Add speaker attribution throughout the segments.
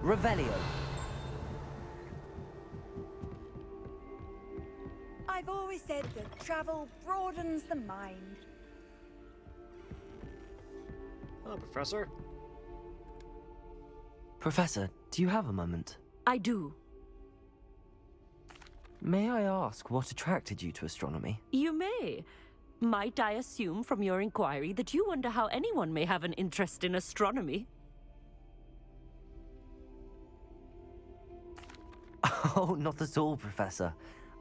Speaker 1: Revelio.
Speaker 2: I've always said that travel broadens the mind.
Speaker 3: Hello, Professor.
Speaker 1: Professor, do you have a moment?
Speaker 4: I do.
Speaker 1: May I ask what attracted you to astronomy?
Speaker 4: You may. Might I assume from your inquiry that you wonder how anyone may have an interest in astronomy?
Speaker 1: Oh, not at all, Professor.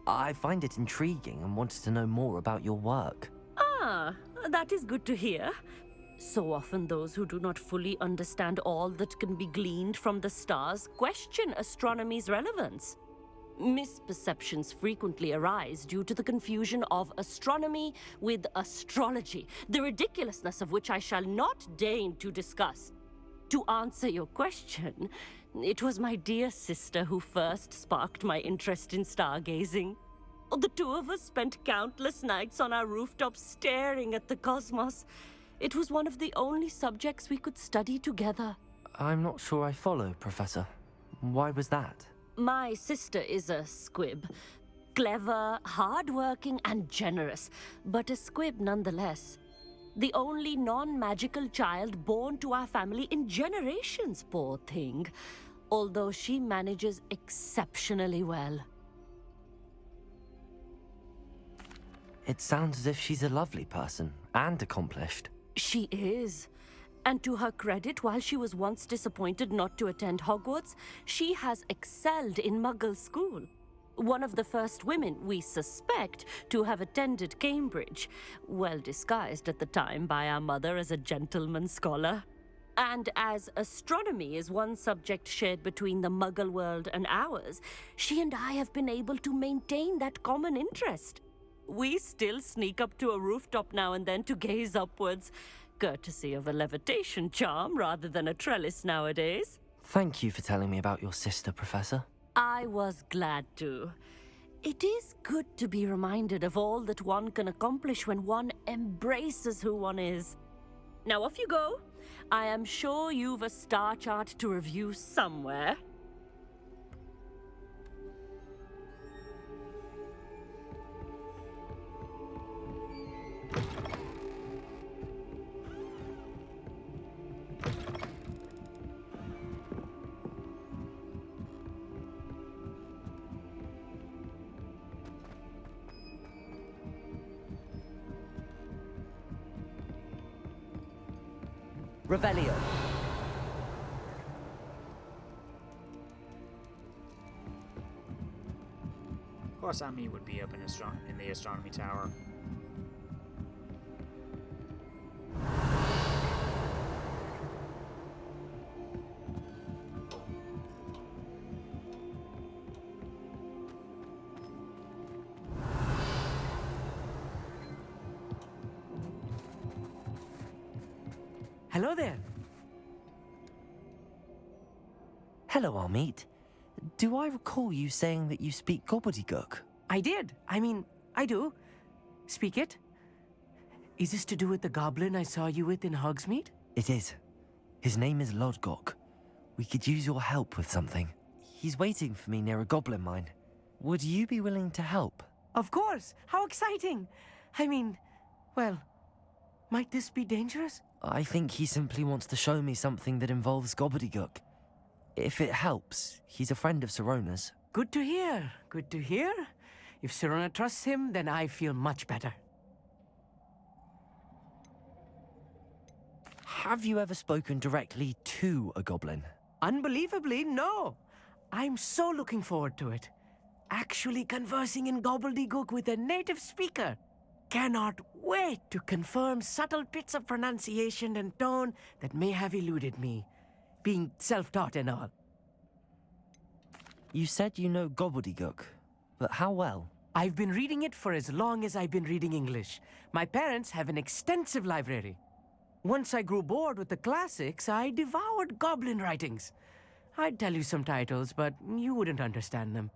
Speaker 1: I find it intriguing and wanted to know more about your work.
Speaker 4: Ah, that is good to hear. So often those who do not fully understand all that can be gleaned from the stars question astronomy's relevance. Misperceptions frequently arise due to the confusion of astronomy with astrology, the ridiculousness of which I shall not deign to discuss. To answer your question, it was my dear sister who first sparked my interest in stargazing. The two of us spent countless nights on our rooftop staring at the cosmos. It was one of the only subjects we could study together.
Speaker 1: I'm not sure I follow, Professor. Why was that?
Speaker 4: My sister is a squib. Clever, hardworking, and generous, but a squib nonetheless. The only non-magical child born to our family in generations, poor thing. Although she manages exceptionally well.
Speaker 1: It sounds as if she's a lovely person and accomplished.
Speaker 4: She is. And to her credit, while she was once disappointed not to attend Hogwarts, she has excelled in Muggle school. One of the first women, we suspect, to have attended Cambridge, well disguised at the time by our mother as a gentleman scholar. And as astronomy is one subject shared between the Muggle world and ours, she and I have been able to maintain that common interest. We still sneak up to a rooftop now and then to gaze upwards, courtesy of a levitation charm rather than a trellis nowadays.
Speaker 1: Thank you for telling me about your sister, Professor.
Speaker 4: I was glad to. It is good to be reminded of all that one can accomplish when one embraces who one is. Now off you go. I am sure you've a star chart to review somewhere.
Speaker 1: Revelio.
Speaker 3: Of course, Amit would be up in the astronomy tower.
Speaker 5: Hello there.
Speaker 1: Hello, Amit. Do I recall you saying that you speak Gobbledygook?
Speaker 5: I did. I do. Speak it. Is this to do with the goblin I saw you with in Hogsmeade?
Speaker 1: It is. His name is Lodgok. We could use your help with something. He's waiting for me near a goblin mine. Would you be willing to help?
Speaker 5: Of course. How exciting. Well, might this be dangerous?
Speaker 1: I think he simply wants to show me something that involves Gobbledygook. If it helps, he's a friend of Sirona's.
Speaker 5: Good to hear. Good to hear. If Sirona trusts him, then I feel much better.
Speaker 1: Have you ever spoken directly to a goblin?
Speaker 5: Unbelievably, no. I'm so looking forward to it. Actually conversing in Gobbledygook with a native speaker. Cannot wait to confirm subtle bits of pronunciation and tone that may have eluded me, being self-taught and all.
Speaker 1: You said you know Gobbledygook, but how well?
Speaker 5: I've been reading it for as long as I've been reading English. My parents have an extensive library. Once I grew bored with the classics, I devoured goblin writings. I'd tell you some titles, but you wouldn't understand them.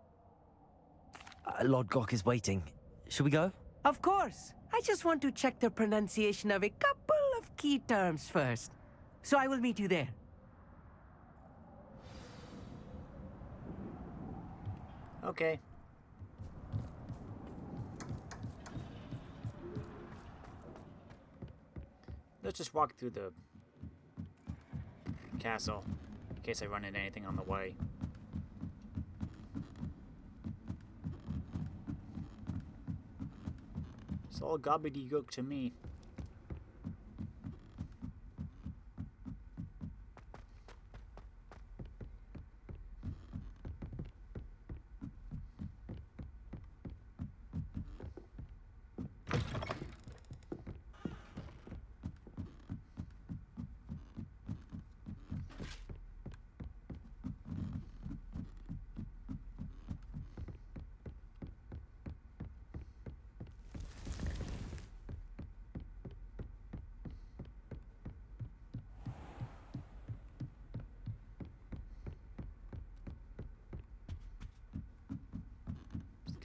Speaker 1: Lodgok is waiting. Shall we go?
Speaker 5: Of course. I just want to check the pronunciation of a couple of key terms first. So I will meet you there.
Speaker 3: Okay. Let's just walk through the castle in case I run into anything on the way. It's all gobbledygook to me.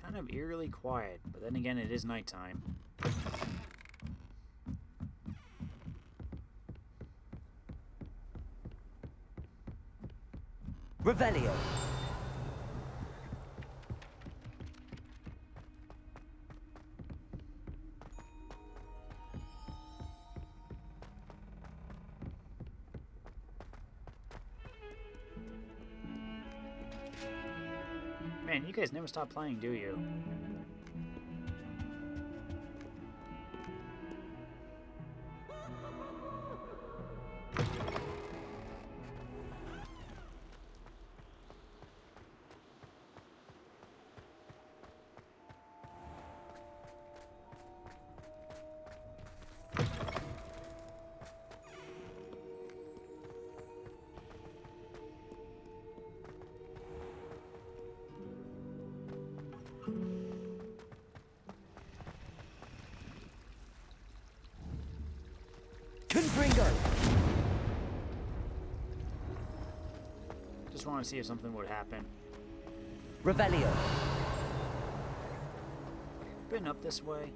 Speaker 3: Kind of eerily quiet, but then again, it is nighttime.
Speaker 1: Revelio.
Speaker 3: Man, you guys never stop playing, do you?
Speaker 1: Confringo.
Speaker 3: Just want to see if something would happen.
Speaker 1: Revelio.
Speaker 3: Been up this way.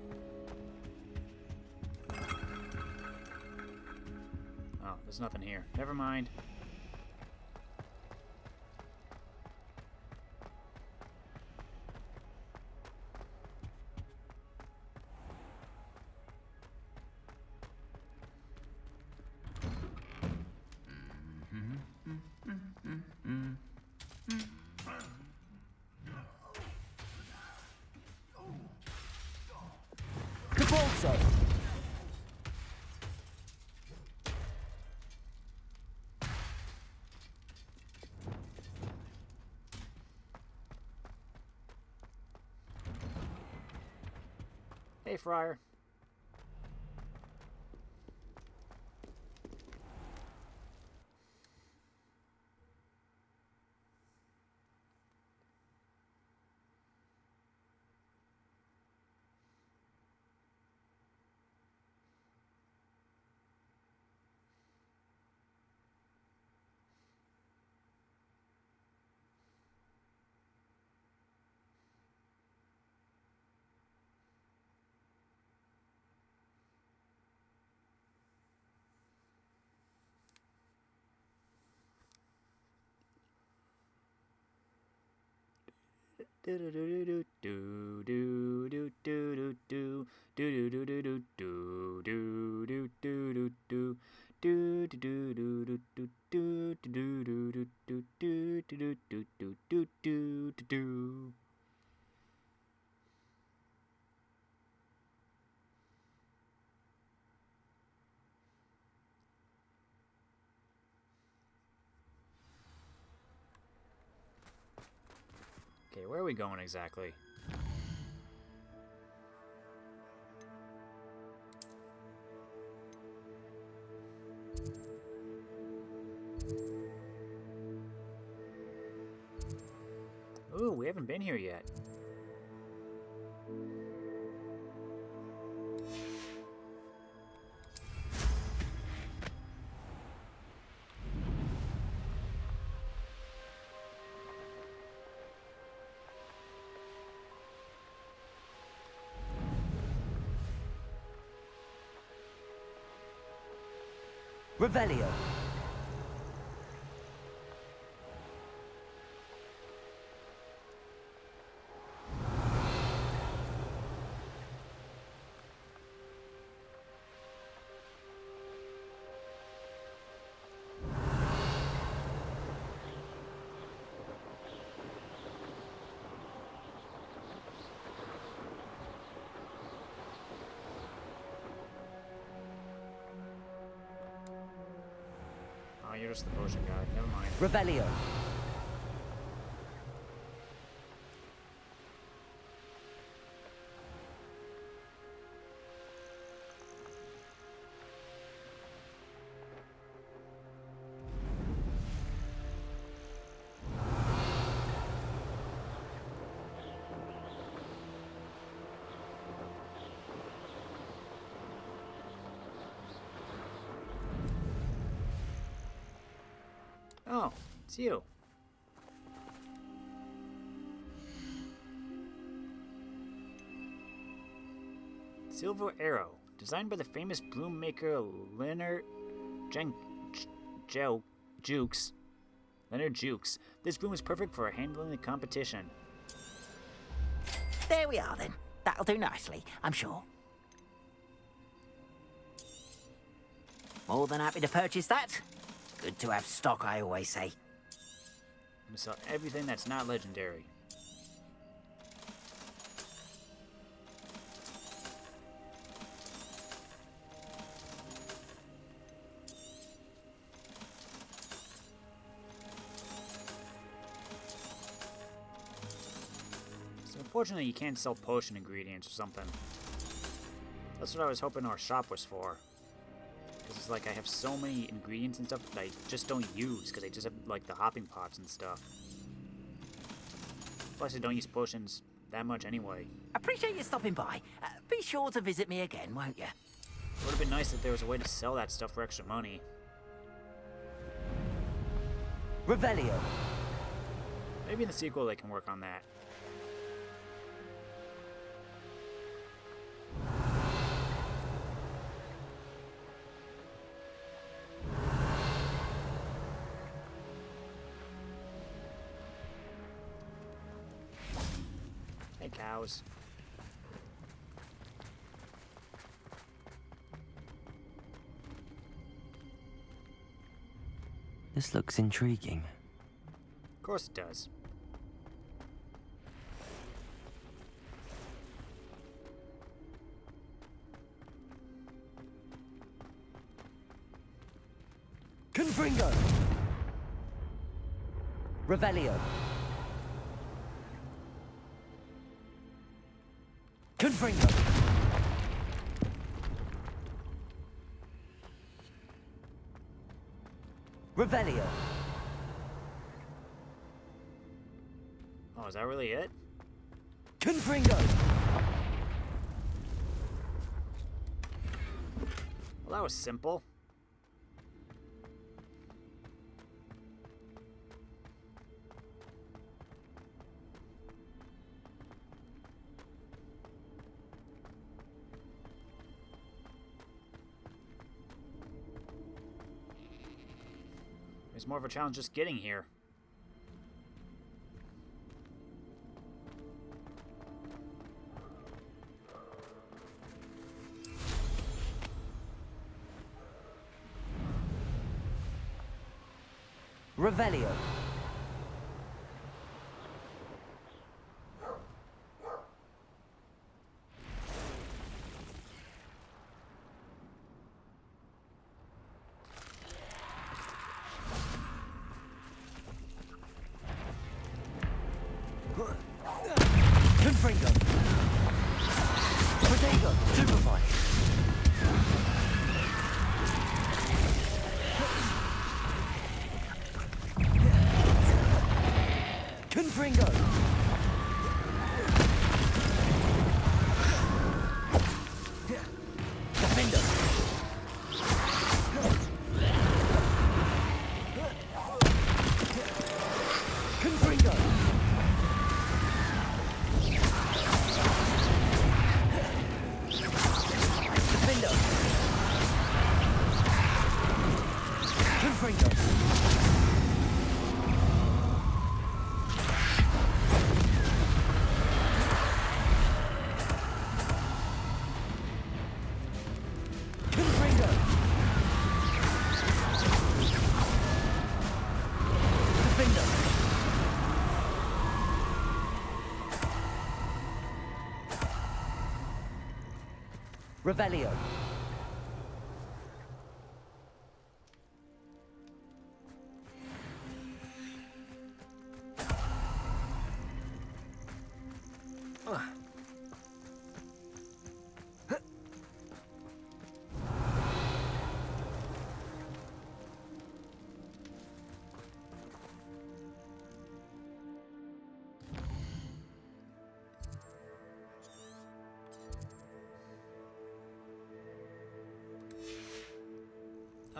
Speaker 3: Oh, there's nothing here. Never mind.
Speaker 1: Cabalso.
Speaker 3: Hey, Friar. Okay, where are we going exactly? Ooh, we haven't been here yet.
Speaker 1: Revelio.
Speaker 3: There's the potion guy. Never mind.
Speaker 1: Revelio.
Speaker 3: Oh, it's you. Silver Arrow, designed by the famous broom maker Leonard Jukes. Leonard Jukes. This broom is perfect for handling the competition.
Speaker 6: There we are then. That'll do nicely, I'm sure. More than happy to purchase that. Good to have stock, I always say.
Speaker 3: I'm gonna sell everything that's not legendary. So unfortunately you can't sell potion ingredients or something. That's what I was hoping our shop was for. Because it's like I have so many ingredients and stuff that I just don't use because I just have like the hopping pots and stuff. Plus I don't use potions that much anyway.
Speaker 6: Appreciate you stopping by. Be sure to visit me again, won't you?
Speaker 3: It would have been nice if there was a way to sell that stuff for extra money.
Speaker 1: Revelio.
Speaker 3: Maybe in the sequel they can work on that. Hey, cows.
Speaker 1: This looks intriguing.
Speaker 3: Of course it does.
Speaker 1: Confringo. Revelio. Confringo. Revelio.
Speaker 3: Oh, is that really it?
Speaker 1: Confringo.
Speaker 3: Well, that was simple. It's more of a challenge just getting here.
Speaker 1: Revelio. Confringo. Protego. Supervise. Confringo. Defender. Confringo. Defender. Confringo. Revelio.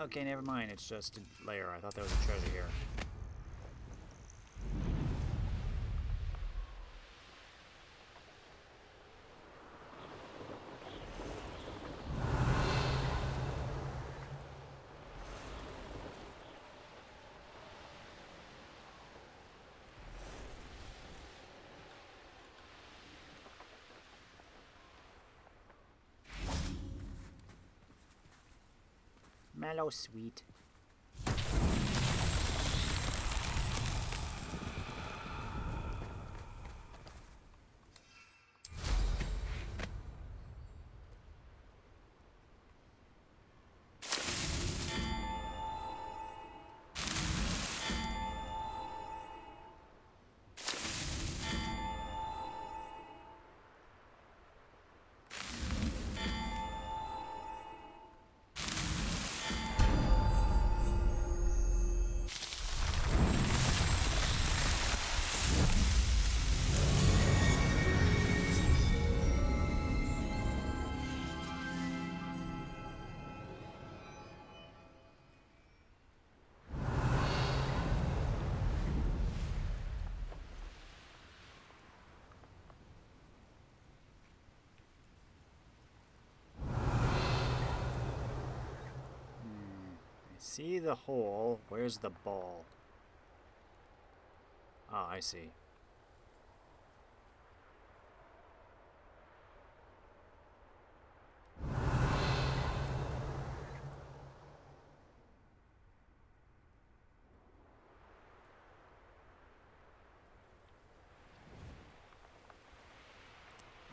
Speaker 3: Okay, never mind. It's just a layer. I thought there was a treasure here. Mellow sweet. See the hole. Where's the ball? Ah, I see.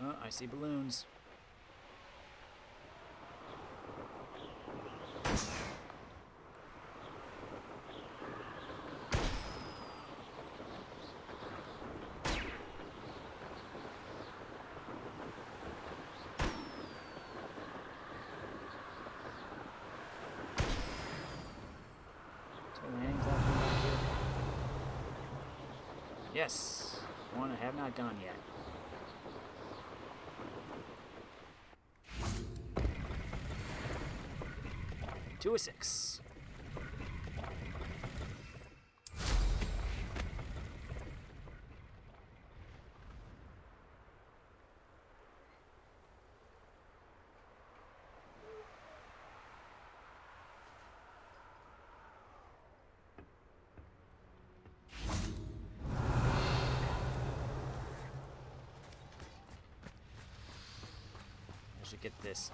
Speaker 3: Oh, I see balloons. Yes, one I have not gone yet. Two of six. Should get this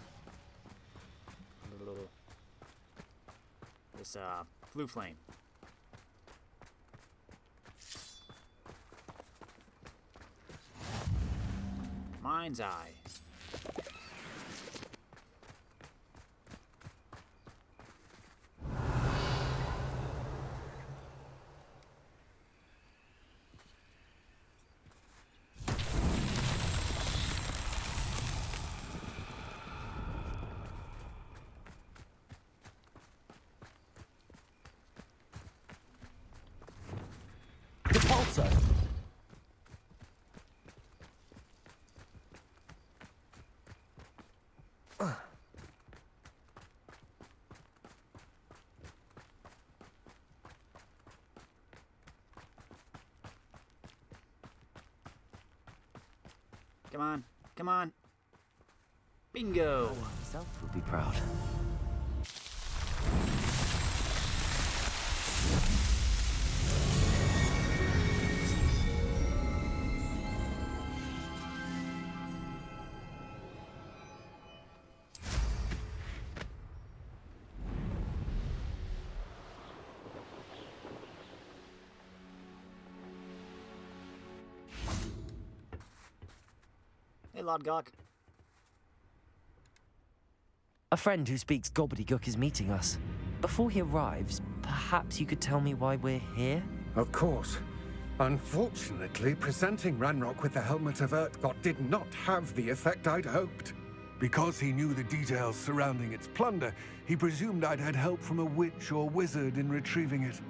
Speaker 3: flue flame. Mind's eye.
Speaker 1: Repulsor.
Speaker 3: Come on, come on. Bingo.
Speaker 1: Myself would be proud.
Speaker 3: Hey, Lodgok.
Speaker 1: A friend who speaks Gobbledygook is meeting us. Before he arrives, perhaps you could tell me why we're here?
Speaker 7: Of course. Unfortunately, presenting Ranrok with the Helmet of Urtkot did not have the effect I'd hoped. Because he knew the details surrounding its plunder, he presumed I'd had help from a witch or wizard in retrieving it.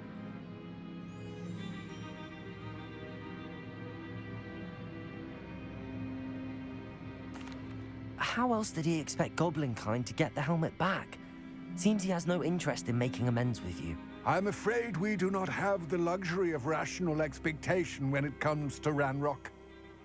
Speaker 1: How else did he expect Goblinkind to get the helmet back? Seems he has no interest in making amends with you.
Speaker 7: I'm afraid we do not have the luxury of rational expectation when it comes to Ranrok.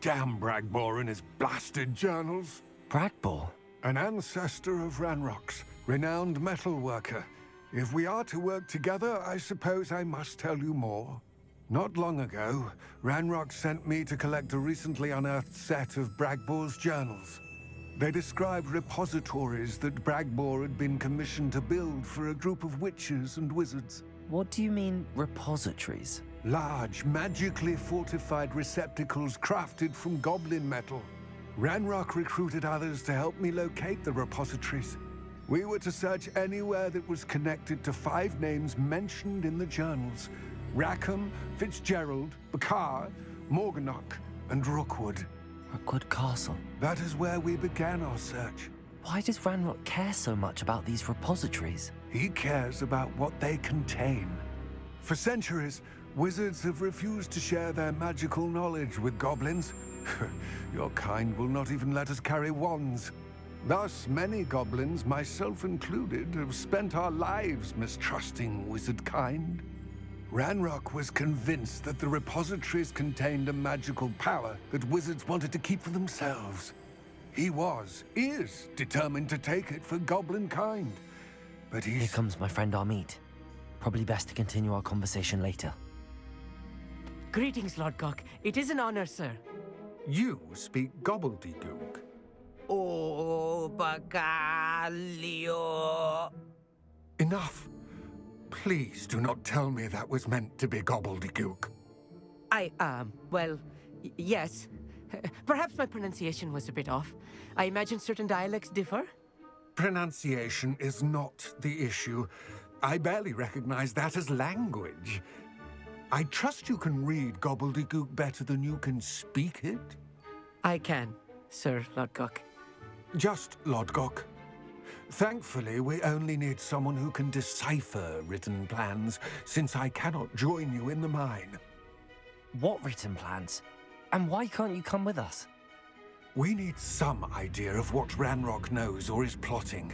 Speaker 7: Damn Bragbor and his blasted journals.
Speaker 1: Bragbor?
Speaker 7: An ancestor of Ranrock's, renowned metalworker. If we are to work together, I suppose I must tell you more. Not long ago, Ranrock sent me to collect a recently unearthed set of Bragbor's journals. They described repositories that Bragbor had been commissioned to build for a group of witches and wizards.
Speaker 1: What do you mean, repositories?
Speaker 7: Large, magically fortified receptacles crafted from goblin metal. Ranrok recruited others to help me locate the repositories. We were to search anywhere that was connected to 5 names mentioned in the journals: Rackham, Fitzgerald, Bakar, Morganach, and Rookwood.
Speaker 1: Rookwood Castle.
Speaker 7: That is where we began our search.
Speaker 1: Why does Ranrok care so much about these repositories?
Speaker 7: He cares about what they contain. For centuries, wizards have refused to share their magical knowledge with goblins. Your kind will not even let us carry wands. Thus, many goblins, myself included, have spent our lives mistrusting wizard kind. Ranrok was convinced that the repositories contained a magical power that wizards wanted to keep for themselves. He is determined to take it for goblin kind. But
Speaker 1: Here comes my friend Amit. Probably best to continue our conversation later.
Speaker 5: Greetings, Lodgok. It is an honor, sir.
Speaker 7: You speak Gobbledygook.
Speaker 6: Oh, Bagalio.
Speaker 7: Enough. Please do not tell me that was meant to be Gobbledygook.
Speaker 5: Yes. Perhaps my pronunciation was a bit off. I imagine certain dialects differ.
Speaker 7: Pronunciation is not the issue. I barely recognize that as language. I trust you can read Gobbledygook better than you can speak it?
Speaker 5: I can, Sir Lodgok.
Speaker 7: Just Lodgok. Thankfully, we only need someone who can decipher written plans, since I cannot join you in the mine.
Speaker 1: What written plans? And why can't you come with us?
Speaker 7: We need some idea of what Ranrok knows or is plotting.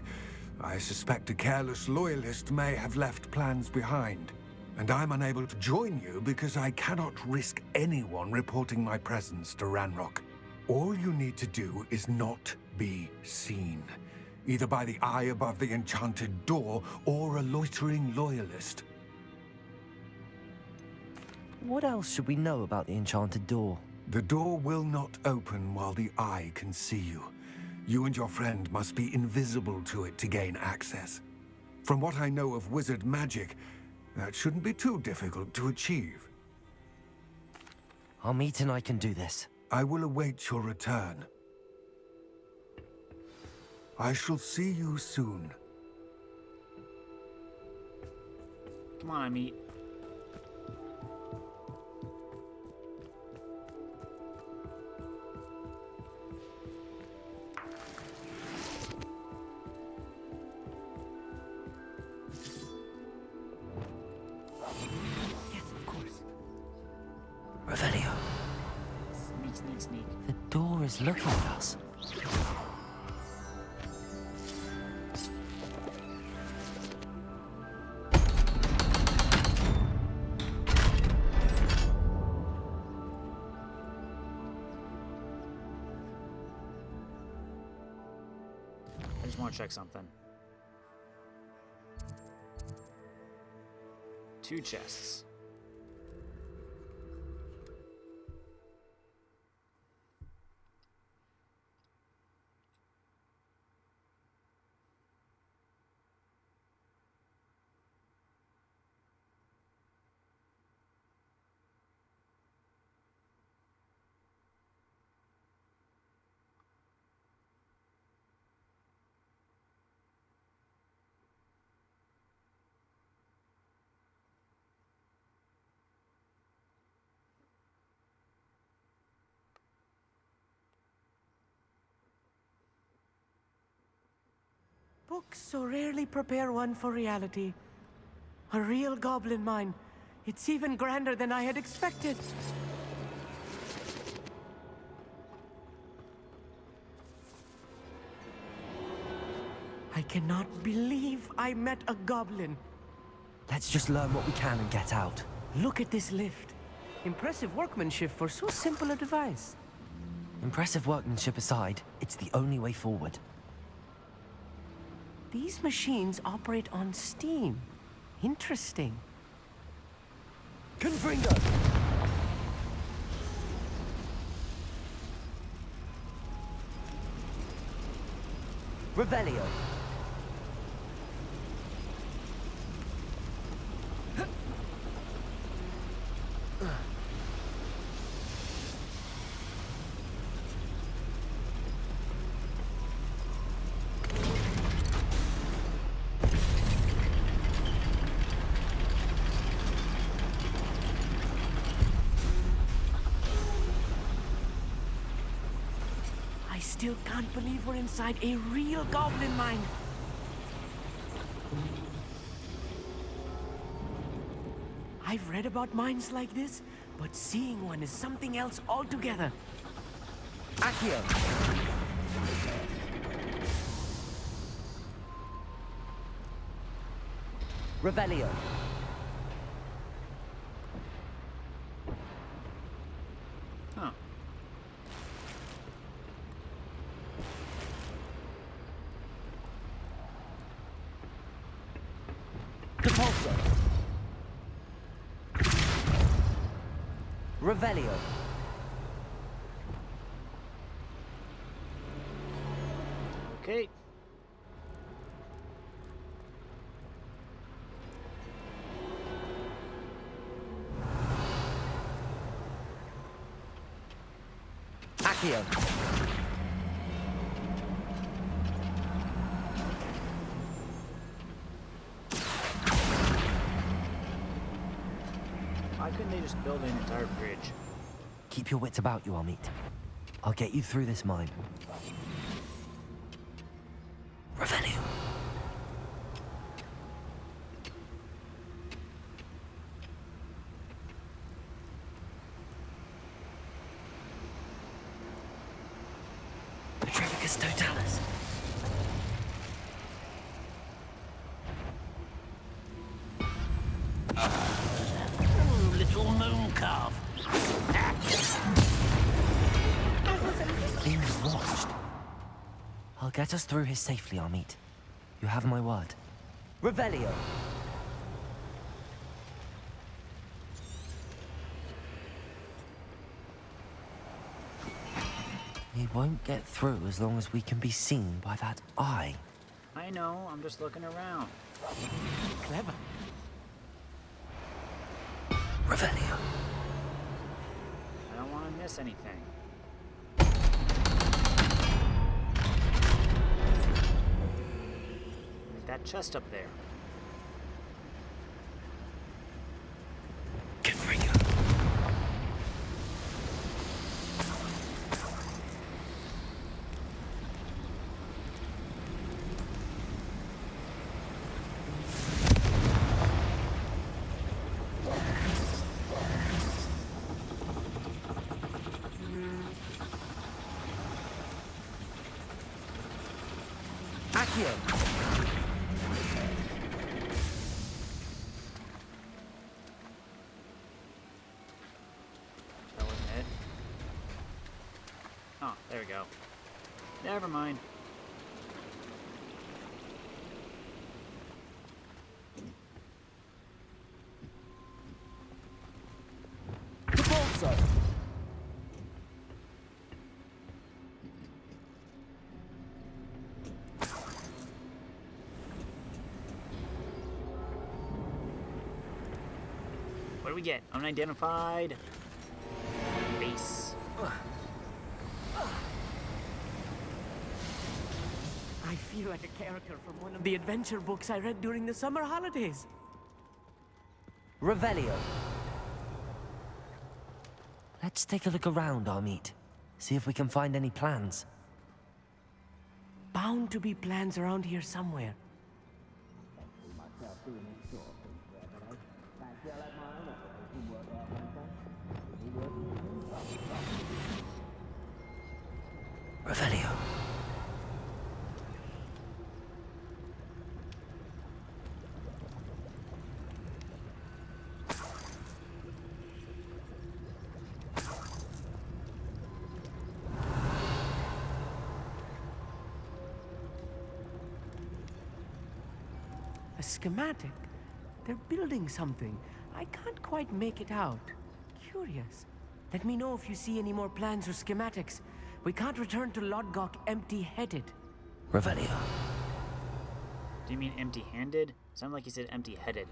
Speaker 7: I suspect a careless loyalist may have left plans behind. And I'm unable to join you because I cannot risk anyone reporting my presence to Ranrok. All you need to do is not be seen, either by the eye above the enchanted door or a loitering loyalist.
Speaker 1: What else should we know about the enchanted door?
Speaker 7: The door will not open while the eye can see you. You and your friend must be invisible to it to gain access. From what I know of wizard magic, that shouldn't be too difficult to achieve.
Speaker 1: Amit and I can do this.
Speaker 7: I will await your return. I shall see you soon.
Speaker 3: Come on, Amit.
Speaker 5: Yes, of course.
Speaker 1: Revelio.
Speaker 3: Sneak, sneak, sneak.
Speaker 1: The door is looking at us.
Speaker 3: I just want to check something. 2 chests.
Speaker 5: Books so rarely prepare one for reality. A real goblin mine. It's even grander than I had expected. I cannot believe I met a goblin.
Speaker 1: Let's just learn what we can and get out.
Speaker 5: Look at this lift. Impressive workmanship for so simple a device.
Speaker 1: Impressive workmanship aside, it's the only way forward.
Speaker 5: These machines operate on steam. Interesting.
Speaker 1: Confringo! Revelio!
Speaker 5: I still can't believe we're inside a real goblin mine. I've read about mines like this, but seeing one is something else altogether.
Speaker 1: Accio! Revelio!
Speaker 3: Huh.
Speaker 1: Depulso! Revelio!
Speaker 3: Okay.
Speaker 1: Accio!
Speaker 3: Why couldn't they just build an entire bridge?
Speaker 1: Keep your wits about you, Amit. I'll get you through this mine. Revelio! Petrificus totalis!
Speaker 6: Little moon calf.
Speaker 1: Being watched. I'll get us through here safely, Amit. You have my word. Revelio! We won't get through as long as we can be seen by that eye.
Speaker 3: I know, I'm just looking around.
Speaker 5: Clever.
Speaker 1: Revelio!
Speaker 3: I don't want to miss anything. Like that chest up there.
Speaker 1: Confringo! Accio!
Speaker 3: That wasn't it. Oh, there we go. Never mind.
Speaker 1: Depulso!
Speaker 3: What do we get? Unidentified base.
Speaker 5: I feel like a character from one of the adventure books I read during the summer holidays.
Speaker 1: Revelio! Let's take a look around, Amit. See if we can find any plans.
Speaker 5: bound to be plans around here somewhere.
Speaker 1: Revelio.
Speaker 5: A schematic. They're building something. I can't quite make it out. Curious. Let me know if you see any more plans or schematics. We can't return to Lodgok empty-headed.
Speaker 1: Revelio.
Speaker 3: Do you mean empty-handed? Sounded like you said empty-headed.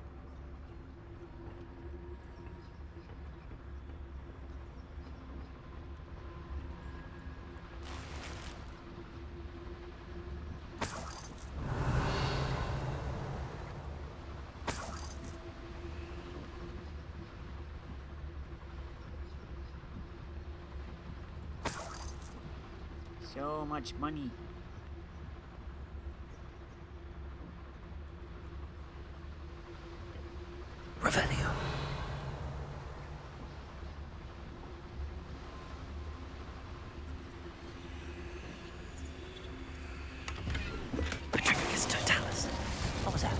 Speaker 3: So much money.
Speaker 1: Revelio. Petrificus totalis. What was that?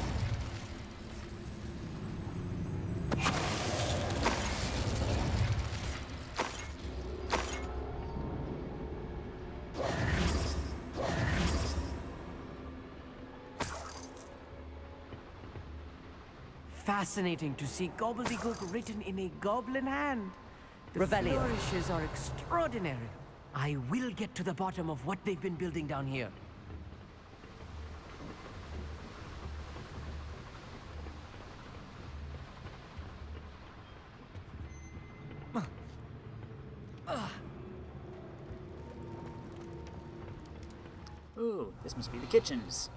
Speaker 5: Fascinating to see Gobbledygook written in a goblin hand. The
Speaker 1: Revelio.
Speaker 5: flourishes are extraordinary. I will get to the bottom of what they've been building down here.
Speaker 3: Ooh, this must be the kitchens.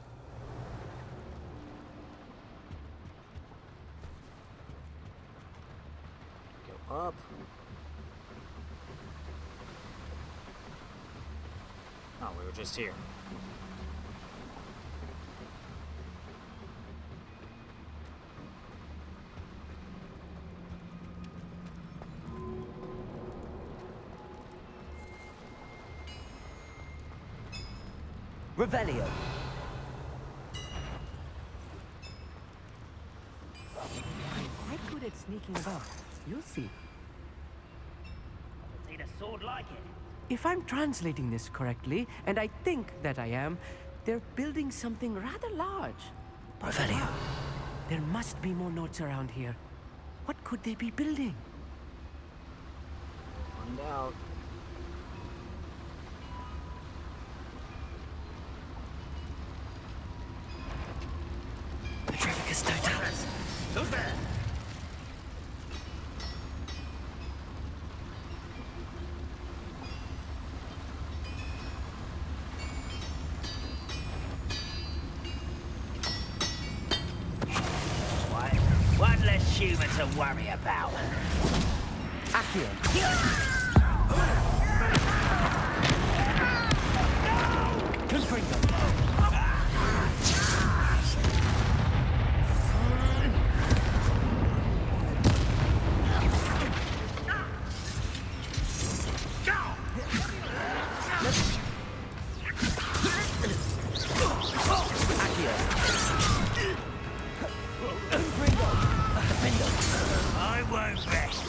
Speaker 3: Go up. Oh, we were just here.
Speaker 1: Revelio.
Speaker 5: I'm quite good at sneaking about. You'll see.
Speaker 6: Need a sword like it.
Speaker 5: If I'm translating this correctly, and I think that I am, they're building something rather large.
Speaker 1: Revelio.
Speaker 5: There must be more notes around here. What could they be building?
Speaker 3: Find out.
Speaker 1: Petrificus totalis.
Speaker 6: Who's there? One less human to worry about.
Speaker 5: Accio. Confringo.
Speaker 6: I won't rest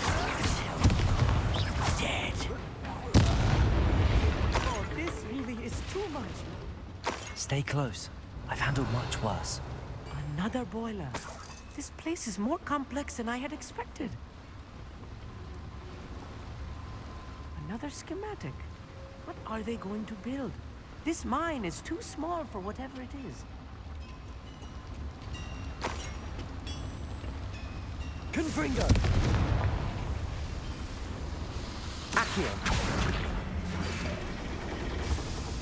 Speaker 6: until dead.
Speaker 5: Oh, this really is too much.
Speaker 1: Stay close. I've handled much worse.
Speaker 5: Another boiler. This place is more complex than I had expected. Another schematic. What are they going to build? This mine is too small for whatever it is. Confringo. Accio.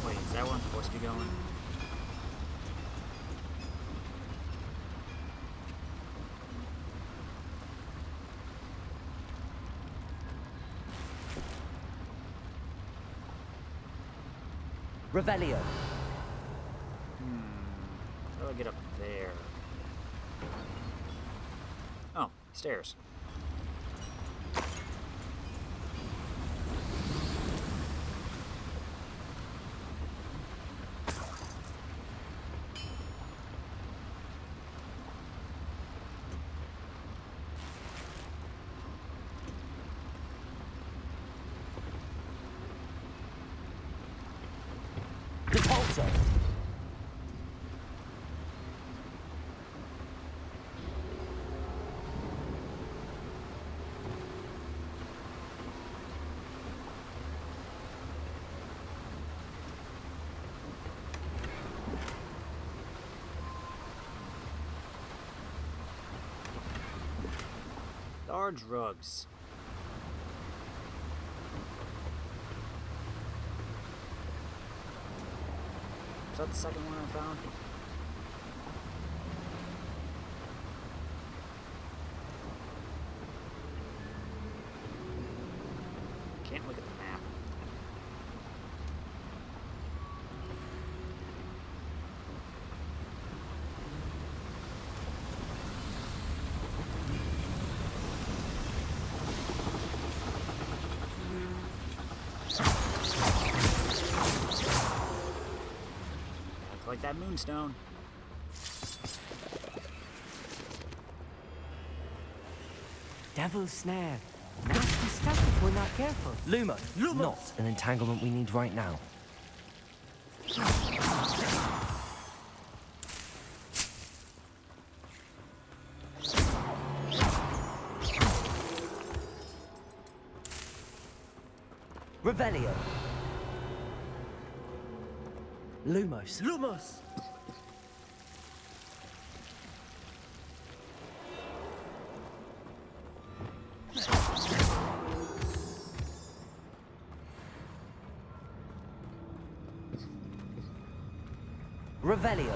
Speaker 3: Wait, is that where I'm supposed to be going?
Speaker 1: Revelio.
Speaker 3: How do I get up there? Oh, stairs.
Speaker 1: Repulsor!
Speaker 3: Large rugs. Is that the second one I found? Can't look at the map. Like that moonstone.
Speaker 5: Devil's snare. Nasty stuff if we're not careful.
Speaker 1: Lumos! Not an entanglement we need right now. Revelio! Lumos!
Speaker 5: Lumos!
Speaker 1: Revelio!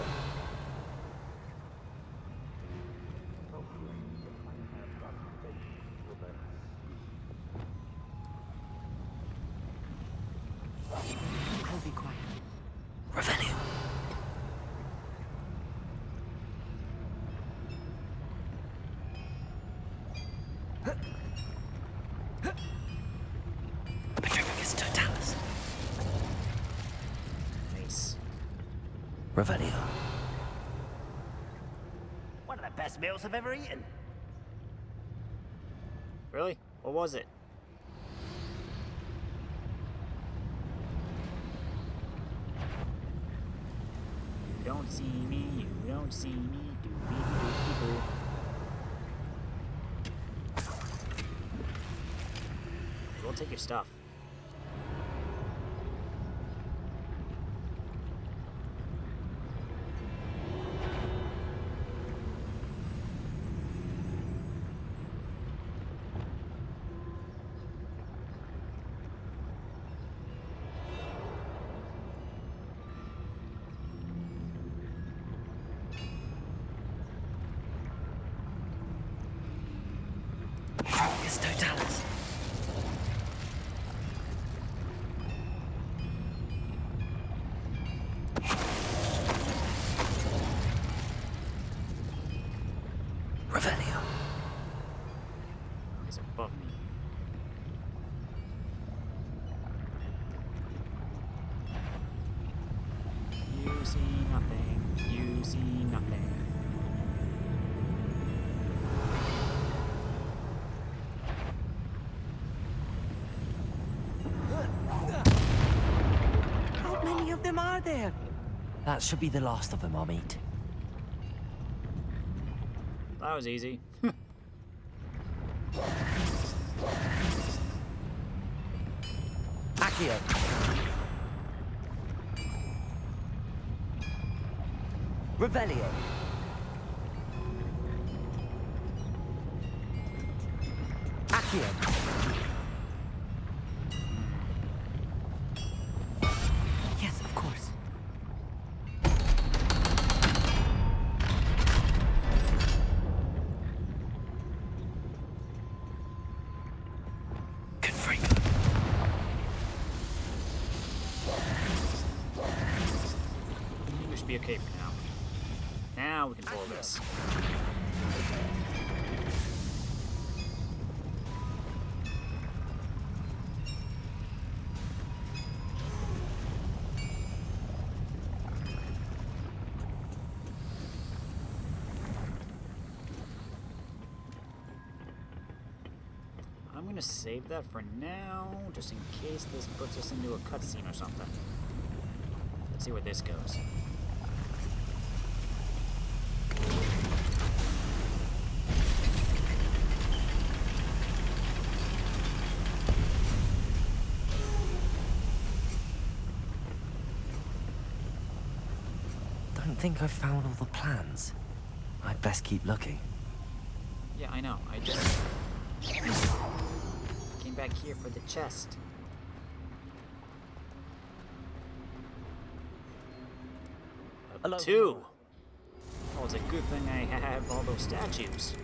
Speaker 5: I'll be quiet.
Speaker 1: Revelio! Petrificus totalis.
Speaker 3: Nice.
Speaker 1: Revelio.
Speaker 6: One of the best meals I've ever eaten.
Speaker 3: Really? What was it? You don't see me, you don't see me, do-be-do-be-do. We'll take your stuff.
Speaker 1: Petrificus totalis. Revelio.
Speaker 3: He's above me. You see nothing. You see nothing.
Speaker 5: How many of them are there?
Speaker 1: That should be the last of them, Amit.
Speaker 3: That was easy.
Speaker 1: Accio. Revelio. Accio.
Speaker 5: Yes, of course.
Speaker 1: Confringo.
Speaker 3: We should be okay for now. Now we can pull this. I'm gonna save that for now, just in case this puts us into a cutscene or something. Let's see where this goes.
Speaker 1: Don't think I've found all the plans. I'd best keep looking.
Speaker 3: Yeah, I know. I just came back here for the chest.
Speaker 1: Hello.
Speaker 3: 2. Oh, it's a good thing I have all those statues.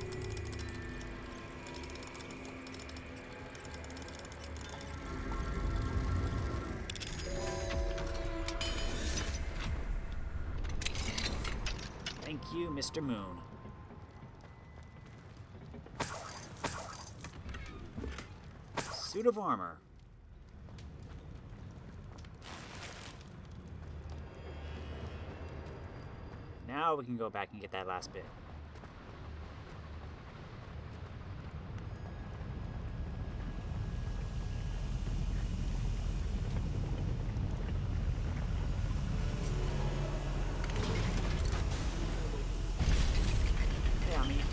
Speaker 3: Thank you, Mr. Moon. Suit of armor. Now we can go back and get that last bit. Hey, Amit.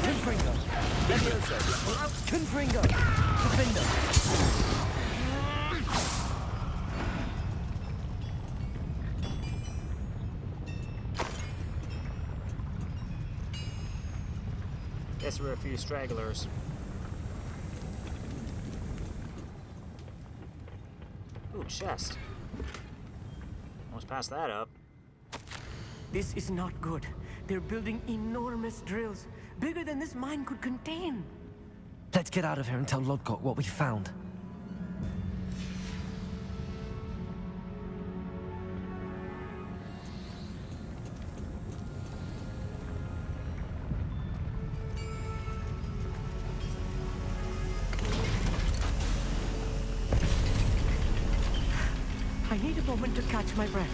Speaker 1: Confringo! Levioso! Confringo! Defender!
Speaker 3: Guess we're a few stragglers. Ooh, chest. Almost passed that up.
Speaker 5: This is not good. They're building enormous drills, bigger than this mine could contain.
Speaker 1: Let's get out of here and tell Lodgok what we found.
Speaker 5: I need a moment to catch my breath.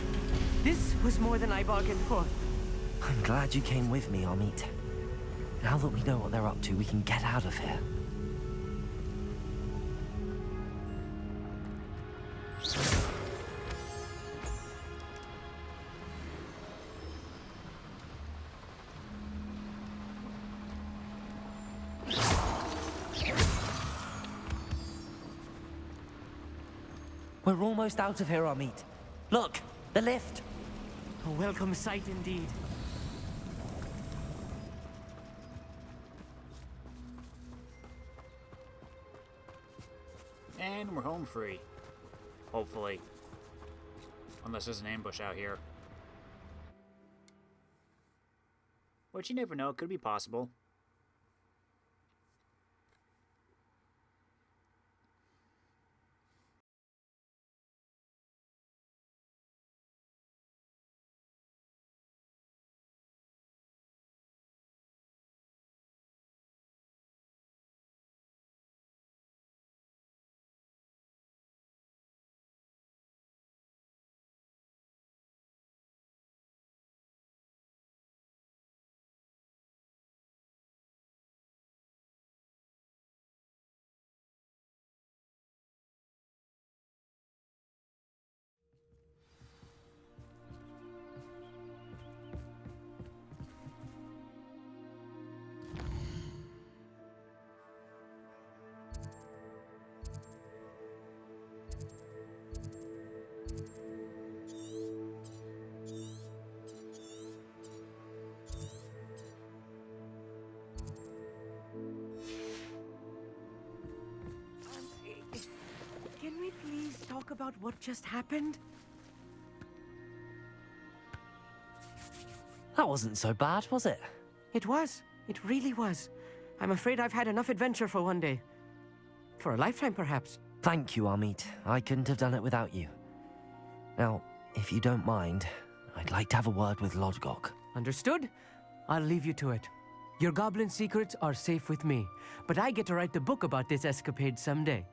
Speaker 5: This was more than I bargained for.
Speaker 1: I'm glad you came with me, Amit. Now that we know what they're up to, we can get out of here. We're almost out of here, Amit. Look, the lift.
Speaker 5: A welcome sight indeed.
Speaker 3: And we're home free. Hopefully. Unless there's an ambush out here. Which you never know, could be possible.
Speaker 5: Can we please talk about what just happened?
Speaker 1: That wasn't so bad, was it?
Speaker 5: It was. It really was. I'm afraid I've had enough adventure for one day. For a lifetime, perhaps.
Speaker 1: Thank you, Amit. I couldn't have done it without you. Now, if you don't mind, I'd like to have a word with Lodgok.
Speaker 5: Understood? I'll leave you to it. Your goblin secrets are safe with me, but I get to write the book about this escapade someday.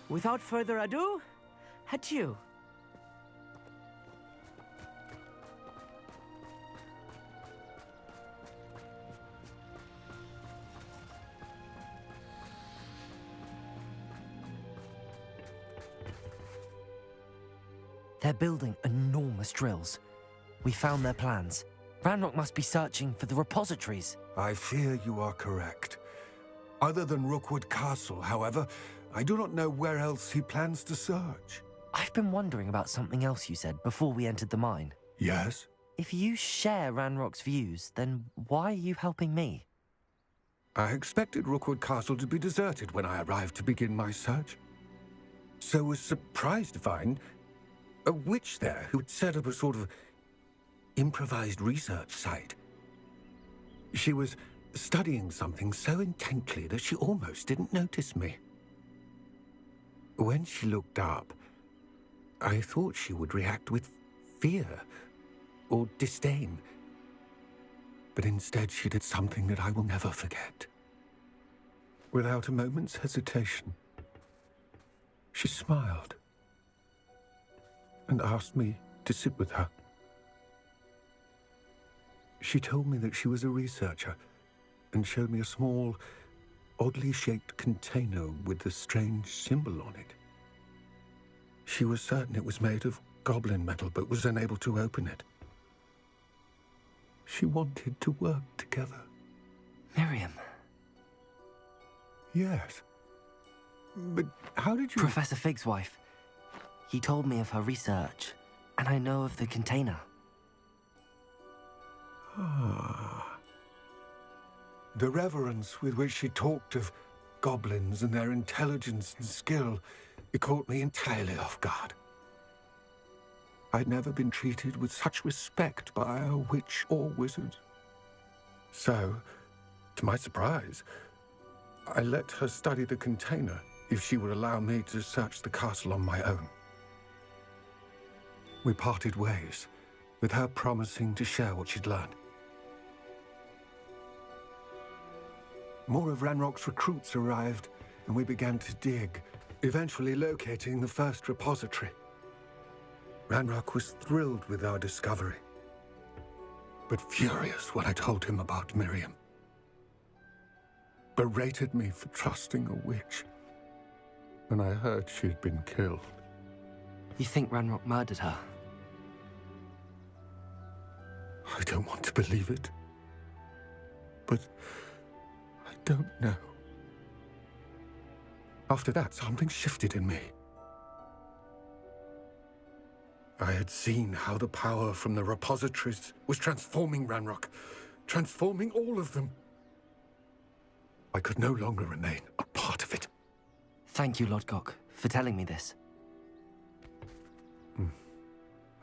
Speaker 5: Without further ado, adieu.
Speaker 1: They're building enormous drills. We found their plans. Ranrok must be searching for the repositories.
Speaker 7: I fear you are correct. Other than Rookwood Castle, however, I do not know where else he plans to search.
Speaker 1: I've been wondering about something else you said before we entered the mine.
Speaker 7: Yes?
Speaker 1: If you share Ranrock's views, then why are you helping me?
Speaker 7: I expected Rookwood Castle to be deserted when I arrived to begin my search. So was surprised to find a witch there who had set up a sort of improvised research site. She was studying something so intently that she almost didn't notice me. When she looked up, I thought she would react with fear or disdain. But instead she did something that I will never forget. Without a moment's hesitation, she smiled and asked me to sit with her. She told me that she was a researcher and showed me a small, oddly shaped container with a strange symbol on it. She was certain it was made of goblin metal, but was unable to open it. She wanted to work together.
Speaker 1: Miriam.
Speaker 7: Yes. But how did you...
Speaker 1: Professor Fig's wife. He told me of her research, and I know of the container.
Speaker 7: Ah. The reverence with which she talked of goblins and their intelligence and skill, it caught me entirely off guard. I'd never been treated with such respect by a witch or wizard. So, to my surprise, I let her study the container if she would allow me to search the castle on my own. We parted ways, with her promising to share what she'd learned. More of Ranrock's recruits arrived, and we began to dig, eventually locating the first repository. Ranrok was thrilled with our discovery, but furious when I told him about Miriam. Berated me for trusting a witch, and I heard she'd been killed.
Speaker 1: You think Ranrok murdered her?
Speaker 7: I don't want to believe it, but I don't know. After that, something shifted in me. I had seen how the power from the repositories was transforming Ranrok, transforming all of them. I could no longer remain a part of it.
Speaker 1: Thank you, Lodgok, for telling me this.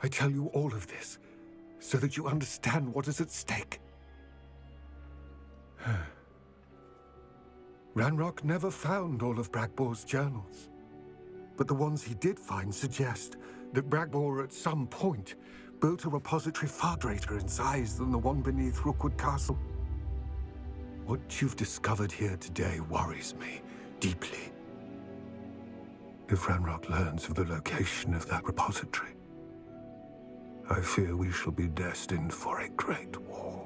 Speaker 7: I tell you all of this so that you understand what is at stake. Ranrok never found all of Bragbor's journals, but the ones he did find suggest that Bragbor at some point built a repository far greater in size than the one beneath Rookwood Castle. What you've discovered here today worries me deeply. If Ranrok learns of the location of that repository, I fear we shall be destined for a great war.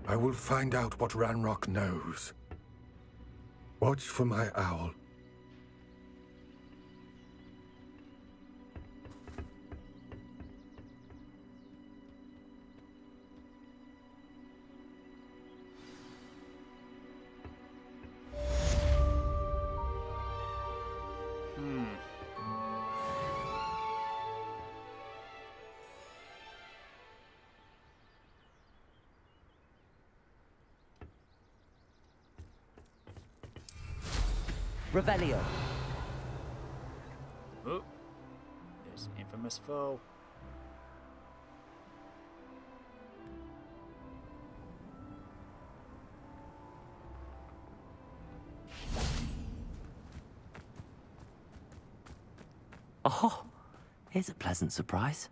Speaker 7: I will find out what Ranrok knows. Watch for my owl.
Speaker 1: Revelio.
Speaker 3: Oh, there's an infamous foe.
Speaker 1: Oh, here's a pleasant surprise.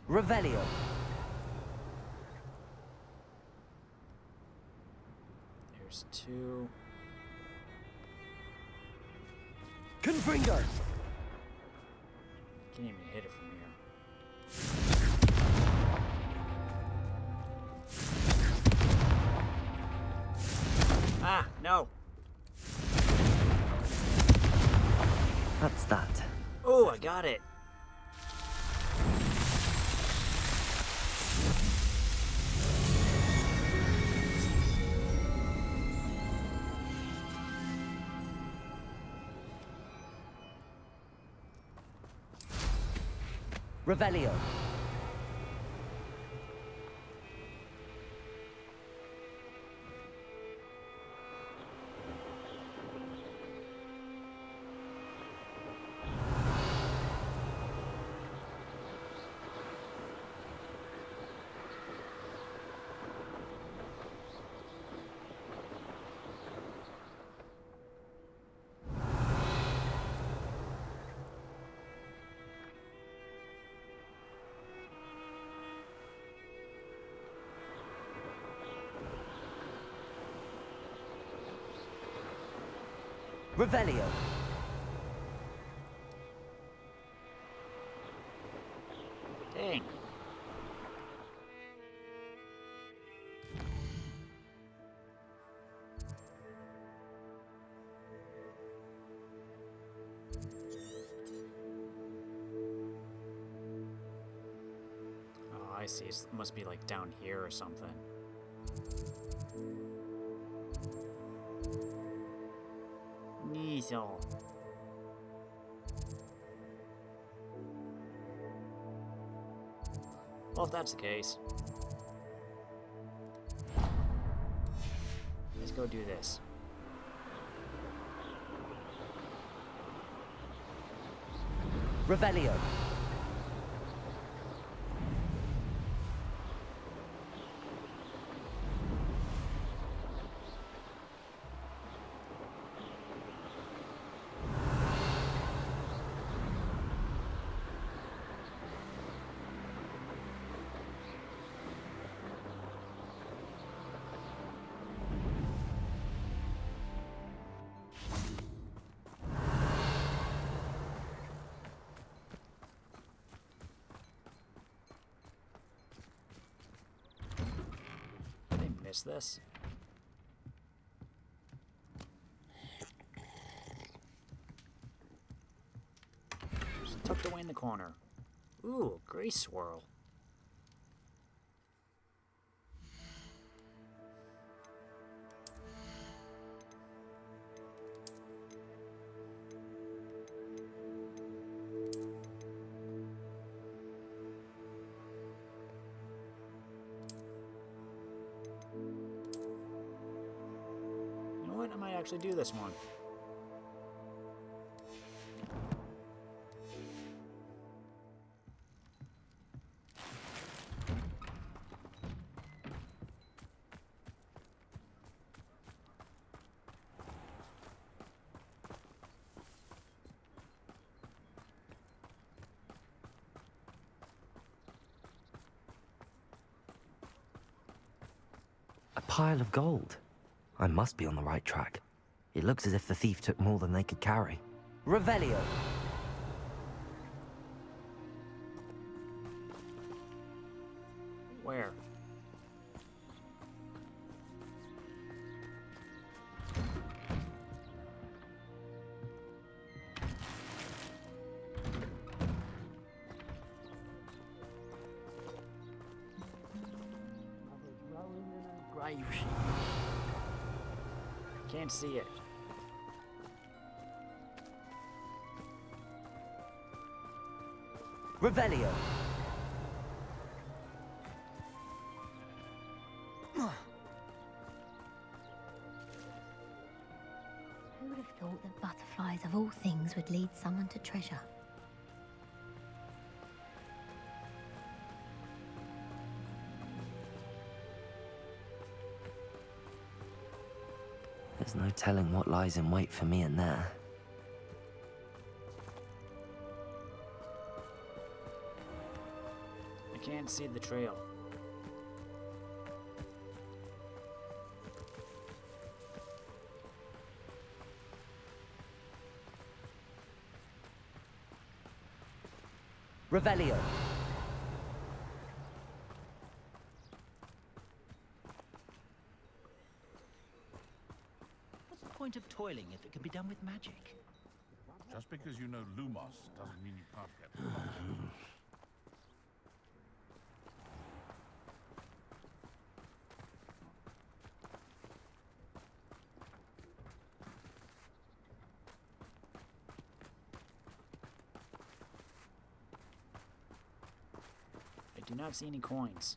Speaker 1: Revelio.
Speaker 3: There's two.
Speaker 1: Confringo.
Speaker 3: Can't even hit it from here. Ah, no.
Speaker 1: That's that.
Speaker 3: Oh, I got it.
Speaker 1: Revelio. Revelio.
Speaker 3: Dang. Oh, I see. It must be like down here or something. Neasel. Well, if that's the case, let's go do this.
Speaker 1: Revelio.
Speaker 3: Did I miss this? Just tucked away in the corner. Ooh, gray swirl. You know what? I might actually do this one.
Speaker 1: A pile of gold. I must be on the right track. It looks as if the thief took more than they could carry. Revelio.
Speaker 3: Where? Can't see it.
Speaker 1: Revelio.
Speaker 8: Who would have thought that butterflies of all things would lead someone to treasure.
Speaker 1: There's no telling what lies in wait for me in there.
Speaker 3: I can't see the trail.
Speaker 1: Revelio.
Speaker 6: What's the point of toiling if it can be done with magic?
Speaker 9: Just because you know Lumos doesn't mean you can't get lost.
Speaker 3: I do not see any coins.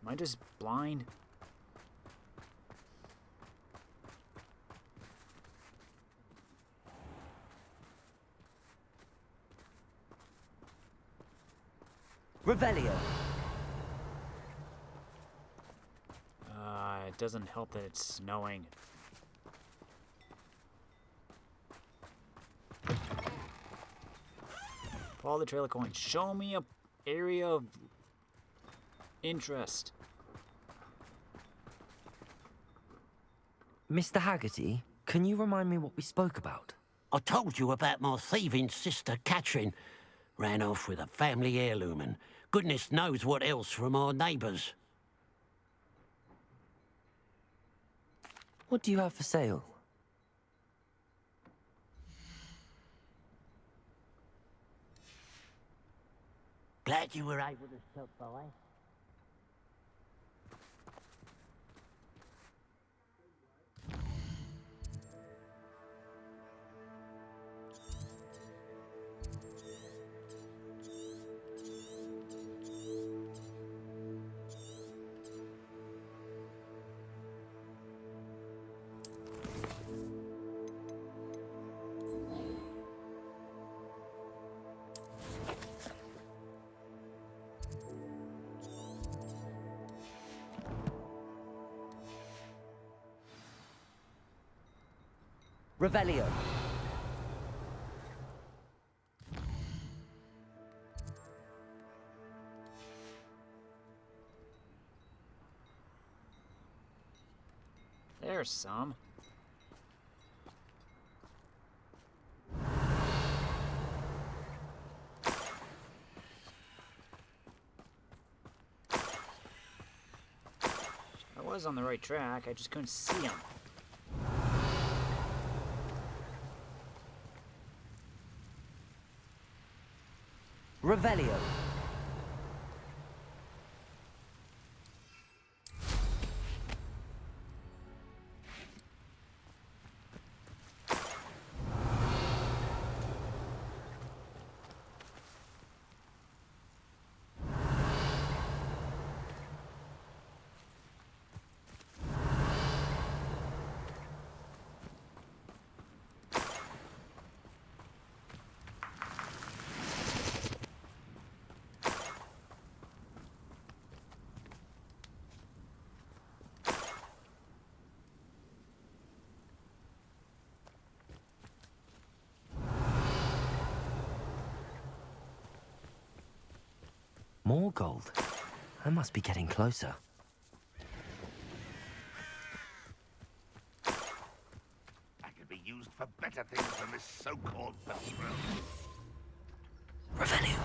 Speaker 3: Am I just blind?
Speaker 1: Revelio.
Speaker 3: It doesn't help that it's snowing. Follow the trail of coins. Show me a area of interest.
Speaker 1: Mr. Haggerty, can you remind me what we spoke about?
Speaker 10: I told you about my thieving sister, Catherine. Ran off with a family heirloom and goodness knows what else from our neighbours.
Speaker 1: What do you have for sale?
Speaker 10: Glad you were able to stop by.
Speaker 1: Revelio.
Speaker 3: There's some. I was on the right track, I just couldn't see them.
Speaker 1: Revelio. More gold. I must be getting closer.
Speaker 9: That could be used for better things than this so-called betrayal.
Speaker 1: Revelio.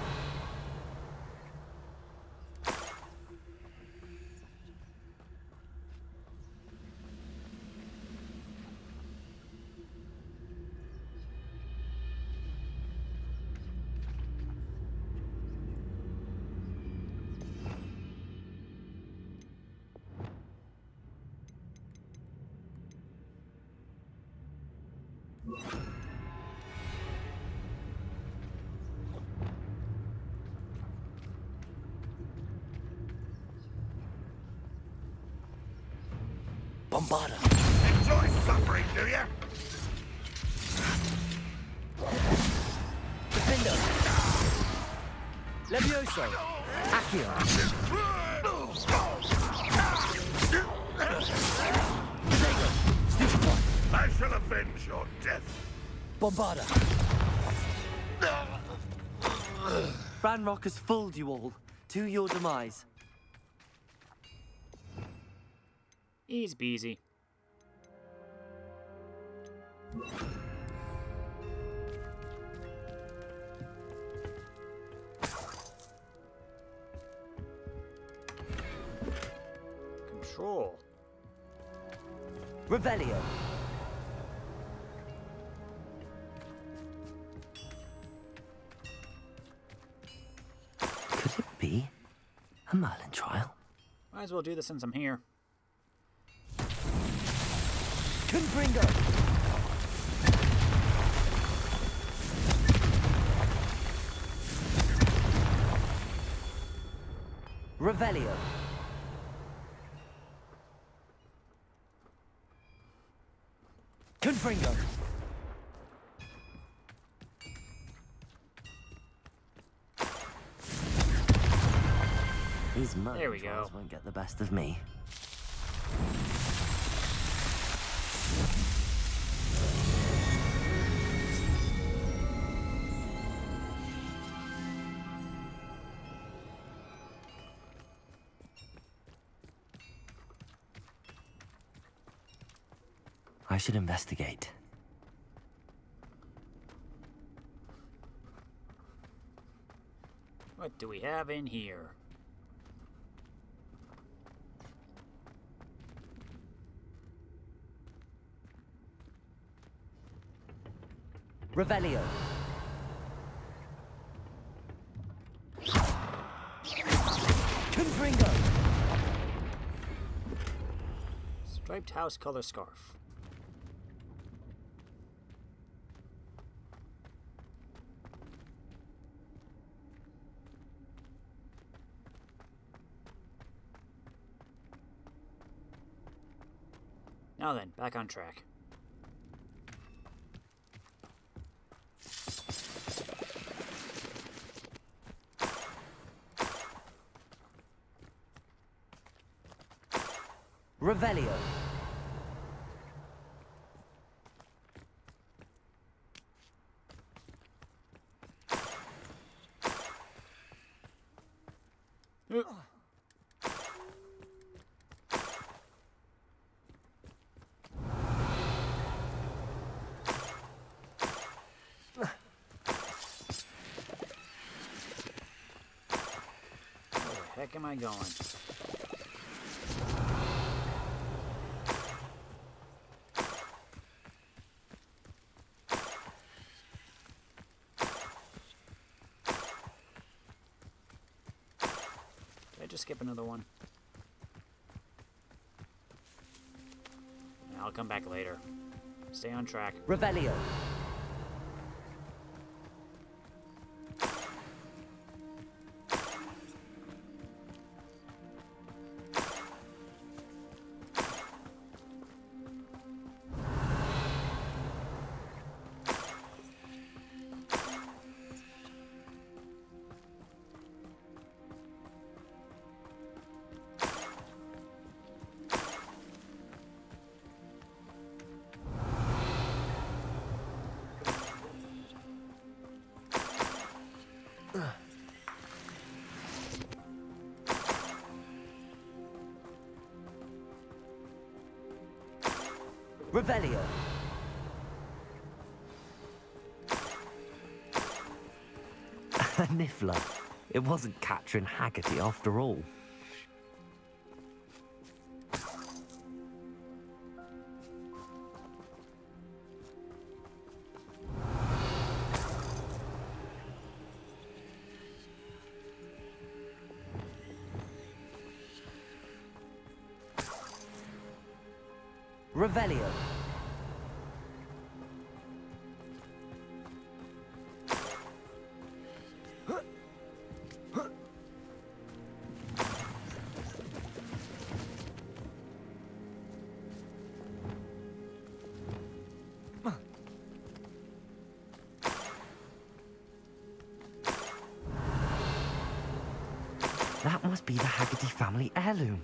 Speaker 10: Bombarda.
Speaker 9: Enjoy suffering, do you?
Speaker 1: Levioso! Accio! Stupefy!
Speaker 9: I shall avenge your death.
Speaker 1: Bombarda! Ranrok has fooled you all, to your demise.
Speaker 3: Easy peasy. Control.
Speaker 1: Revelio! Could it be a Merlin trial?
Speaker 3: Might as well do this since I'm here.
Speaker 1: Confringo! Revelio! Confringo! These
Speaker 3: There we
Speaker 1: Merlin trials
Speaker 3: go.
Speaker 1: won't get the best of me. I should investigate.
Speaker 3: What do we have in here?
Speaker 1: Revelio! Confringo!
Speaker 3: Striped house color scarf. Now then, back on track.
Speaker 1: Revelio!
Speaker 3: Where the heck am I going? Did I just skip another one? I'll come back later. Stay on track.
Speaker 1: Revelio! Revelio! A Niffler. It wasn't Catherine Haggerty after all. Revelio! That must be the Haggerty family heirloom.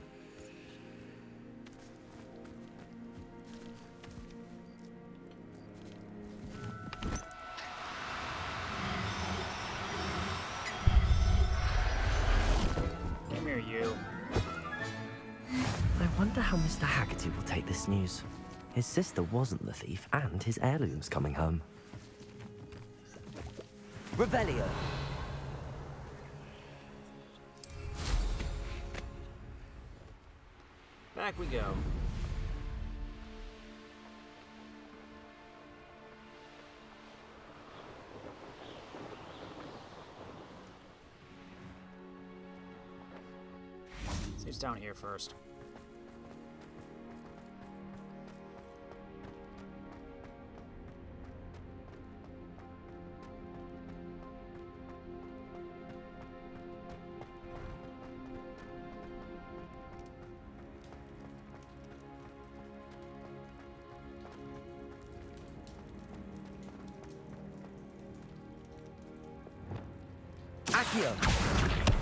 Speaker 3: Come here, you.
Speaker 1: I wonder how Mr. Haggerty will take this news. His sister wasn't the thief, and his heirloom's coming home. Revelio.
Speaker 3: Back we go. See what's down here first.
Speaker 1: Accio.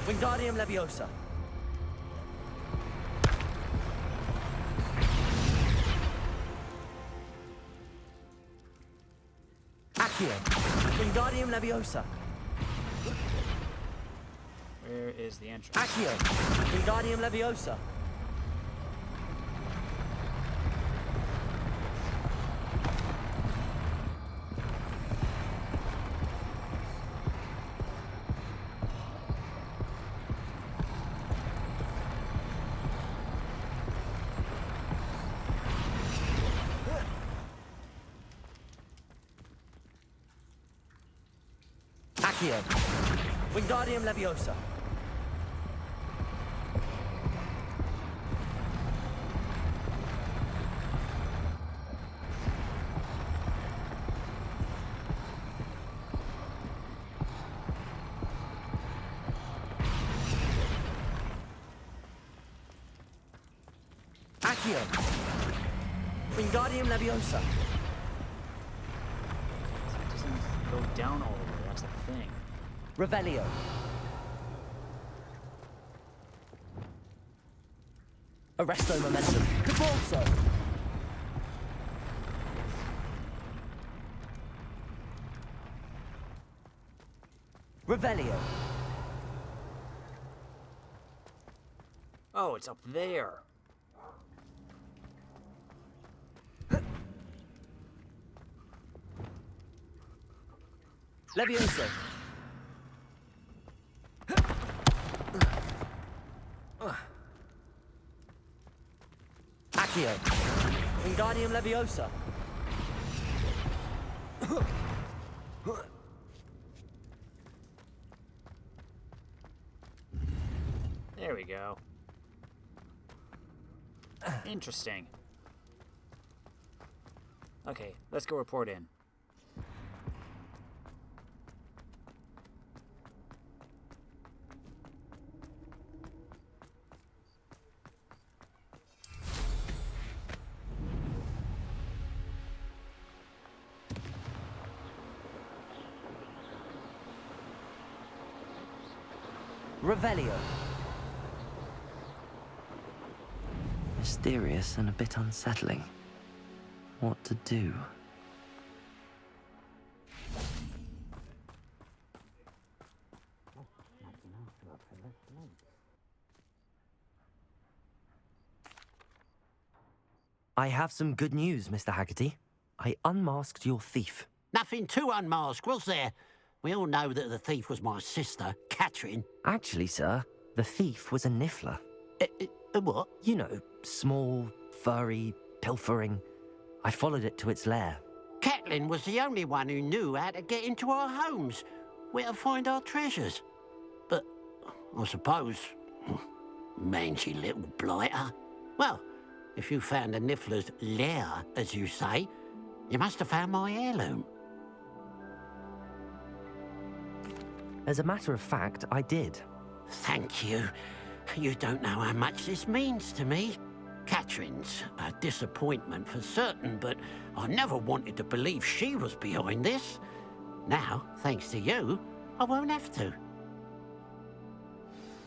Speaker 1: Wingardium Leviosa. Accio. Wingardium Leviosa.
Speaker 3: Where is the entrance?
Speaker 1: Accio. Wingardium Leviosa. Accio. Wingardium Leviosa. Accio. Wingardium Leviosa.
Speaker 3: It doesn't go down all the way, that's the thing.
Speaker 1: Revelio. Arresto Momentum. Cabalso. Revelio.
Speaker 3: Oh, it's up there.
Speaker 1: Levioso. Accio. Wingardium Leviosa.
Speaker 3: There we go. Interesting. Okay, let's go report in.
Speaker 1: Revelio. Mysterious and a bit unsettling. What to do? I have some good news, Mr. Haggerty. I unmasked your thief.
Speaker 10: Nothing to unmask, was there? We all know that the thief was my sister, Catherine.
Speaker 1: Actually, sir, the thief was a niffler.
Speaker 10: What?
Speaker 1: You know, small, furry, pilfering. I followed it to its lair.
Speaker 10: Catelyn was the only one who knew how to get into our homes, where to find our treasures. But I suppose, mangy little blighter. Well, if you found the niffler's lair, as you say, you must have found my heirloom.
Speaker 1: As a matter of fact, I did.
Speaker 10: Thank you. You don't know how much this means to me. Catherine's a disappointment for certain, but I never wanted to believe she was behind this. Now, thanks to you, I won't have to.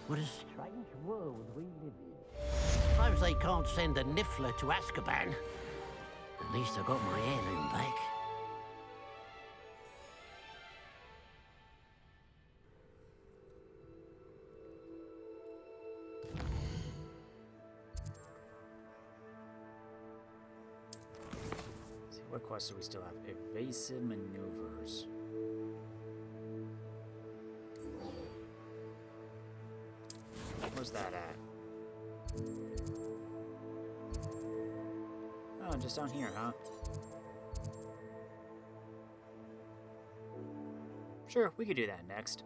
Speaker 10: What a strange world we live in. Suppose they can't send a Niffler to Azkaban. At least I got my heirloom back.
Speaker 3: See, what quests do we still have? Evasive maneuvers. Where's that at? Oh, just down here, huh? Sure, we could do that next.